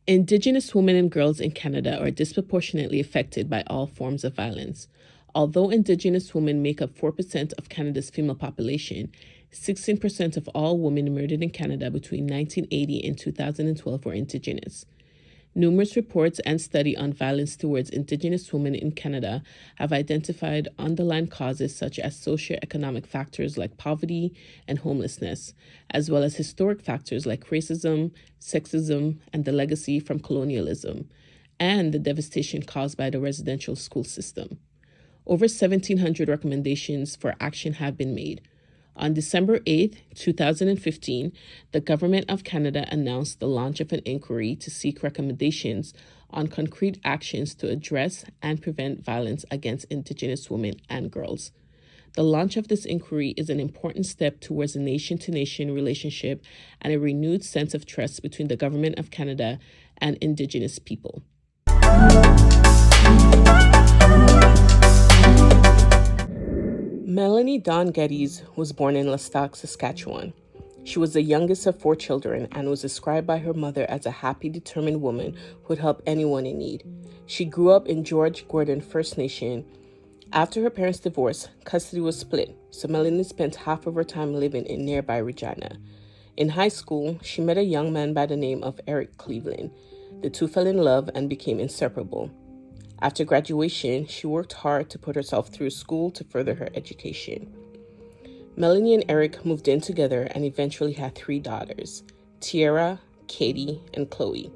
Indigenous women and girls in Canada are disproportionately affected by all forms of violence. Although Indigenous women make up 4% of Canada's female population, 16% of all women murdered in Canada between 1980 and 2012 were Indigenous. Numerous reports and studies on violence towards Indigenous women in Canada have identified underlying causes such as socioeconomic factors like poverty and homelessness, as well as historic factors like racism, sexism, and the legacy from colonialism, and the devastation caused by the residential school system. Over 1,700 recommendations for action have been made. On December 8, 2015, the Government of Canada announced the launch of an inquiry to seek recommendations on concrete actions to address and prevent violence against Indigenous women and girls. The launch of this inquiry is an important step towards a nation-to-nation relationship and a renewed sense of trust between the Government of Canada and Indigenous people. Melanie Dawn Geddes was born in Lestock, Saskatchewan. She was the youngest of 4 children and was described by her mother as a happy, determined woman who would help anyone in need. She grew up in George Gordon First Nation. After her parents' divorce, custody was split, so Melanie spent half of her time living in nearby Regina. In high school, she met a young man by the name of Eric Cleveland. The two fell in love and became inseparable. After graduation, she worked hard to put herself through school to further her education. Melanie and Eric moved in together and eventually had 3 daughters, Tiara, Katie, and Chloe.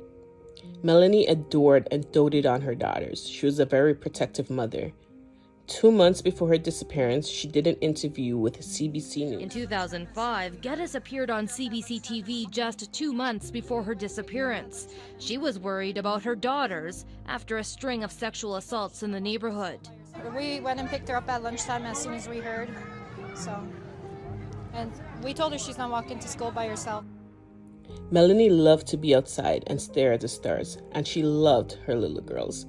Melanie adored and doted on her daughters. She was a very protective mother. 2 months before her disappearance, she did an interview with CBC News. In 2005, Geddes appeared on CBC TV just 2 months before her disappearance. She was worried about her daughters after a string of sexual assaults in the neighborhood. We went and picked her up at lunchtime as soon as we heard. And we told her she's not walking to school by herself. Melanie loved to be outside and stare at the stars, and she loved her little girls.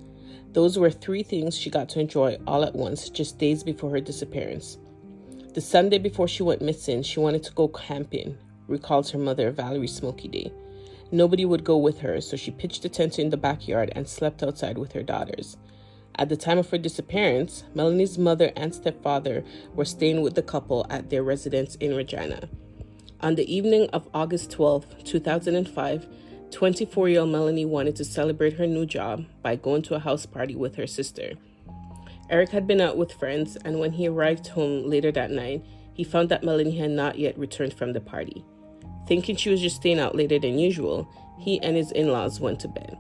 Those were 3 things she got to enjoy all at once just days before her disappearance. The Sunday before she went missing, she wanted to go camping, recalls her mother Valerie Smoky Day. Nobody would go with her, so she pitched a tent in the backyard and slept outside with her daughters. At the time of her disappearance, Melanie's mother and stepfather were staying with the couple at their residence in Regina. On the evening of August 12, 2005, 24-year-old Melanie wanted to celebrate her new job by going to a house party with her sister. Eric had been out with friends, and when he arrived home later that night, he found that Melanie had not yet returned from the party. Thinking she was just staying out later than usual, he and his in-laws went to bed.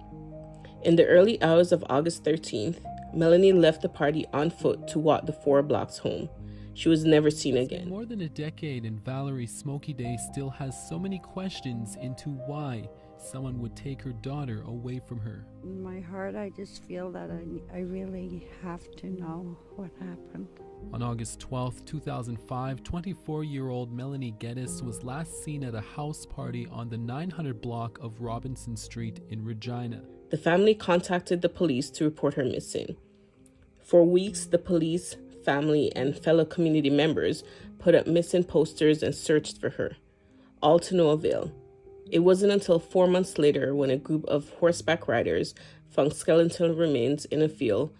In the early hours of August 13th, Melanie left the party on foot to walk the 4 blocks home. She was never seen again. More than a decade, and Valerie Smoky Day still has so many questions into why someone would take her daughter away from her. In my heart, I just feel that I really have to know what happened. On August 12, 2005, 24-year-old Melanie Geddes was last seen at a house party on the 900 block of Robinson Street in Regina. The family contacted the police to report her missing. For weeks, the police, family, and fellow community members put up missing posters and searched for her, all to no avail. It wasn't until 4 months later when a group of horseback riders found skeletal remains in a field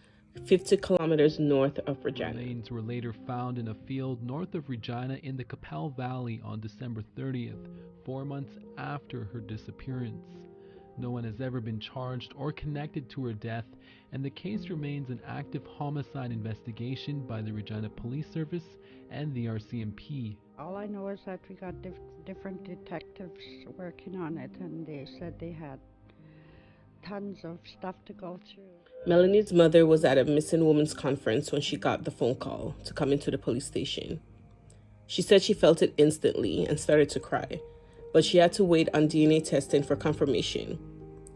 50 kilometers north of Regina. Remains were later found in a field north of Regina in the Qu'Appelle Valley on December 30th, 4 months after her disappearance. No one has ever been charged or connected to her death, and the case remains an active homicide investigation by the Regina Police Service and the RCMP. All I know is that we got different detectives working on it, and they said they had tons of stuff to go through. Melanie's mother was at a missing women's conference when she got the phone call to come into the police station. She said she felt it instantly and started to cry, but she had to wait on DNA testing for confirmation.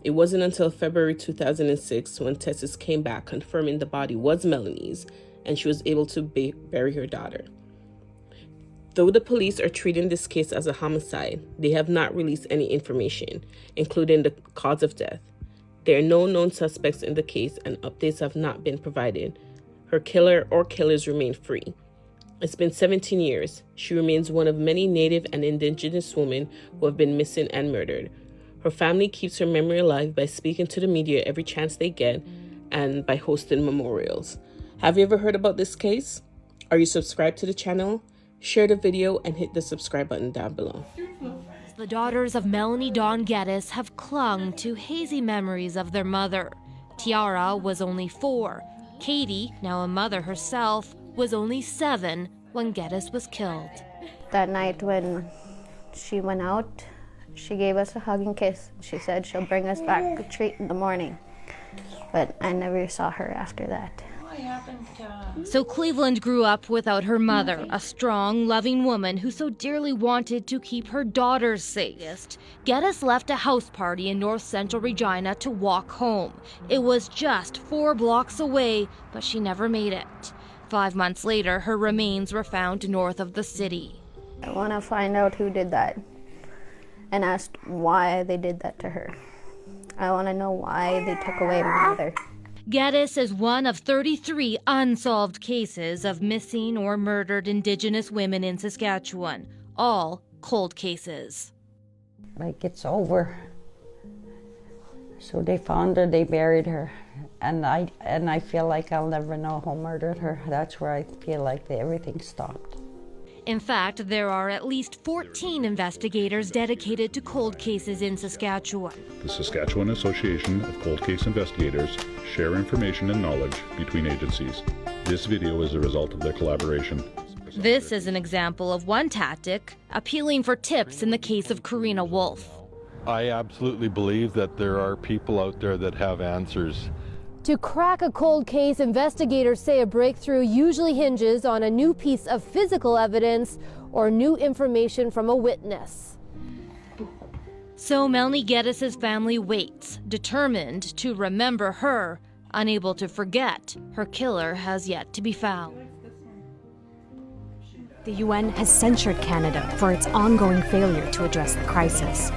It wasn't until February 2006 when tests came back confirming the body was Melanie's and she was able to bury her daughter. Though the police are treating this case as a homicide, they have not released any information, including the cause of death. There are no known suspects in the case and updates have not been provided. Her killer or killers remain free. It's been 17 years. She remains one of many Native and Indigenous women who have been missing and murdered. Her family keeps her memory alive by speaking to the media every chance they get and by hosting memorials. Have you ever heard about this case? Are you subscribed to the channel? Share the video and hit the subscribe button down below. The daughters of Melanie Dawn Geddes have clung to hazy memories of their mother. Tiara was only 4. Katie, now a mother herself, was only 7 when Geddes was killed. That night when she went out, she gave us a hug and kiss. She said she'll bring us back a treat in the morning. But I never saw her after that. So Cleveland grew up without her mother, a strong, loving woman who so dearly wanted to keep her daughters safe. Geddes left a house party in north central Regina to walk home. It was just 4 blocks away, but she never made it. 5 months later, her remains were found north of the city. I want to find out who did that and ask why they did that to her. I want to know why they took away my mother. Geddes is one of 33 unsolved cases of missing or murdered Indigenous women in Saskatchewan, all cold cases. Like, it's over. So they found her, they buried her, and I feel like I'll never know who murdered her. That's where I feel like everything stopped. In fact, there are at least 14 investigators dedicated to cold cases in Saskatchewan. The Saskatchewan Association of Cold Case Investigators share information and knowledge between agencies. This video is a result of their collaboration. This is an example of one tactic, appealing for tips in the case of Karina Wolf. I absolutely believe that there are people out there that have answers. To crack a cold case, investigators say a breakthrough usually hinges on a new piece of physical evidence or new information from a witness. So Melanie Geddes' family waits, determined to remember her, unable to forget her killer has yet to be found. The UN has censured Canada for its ongoing failure to address the crisis.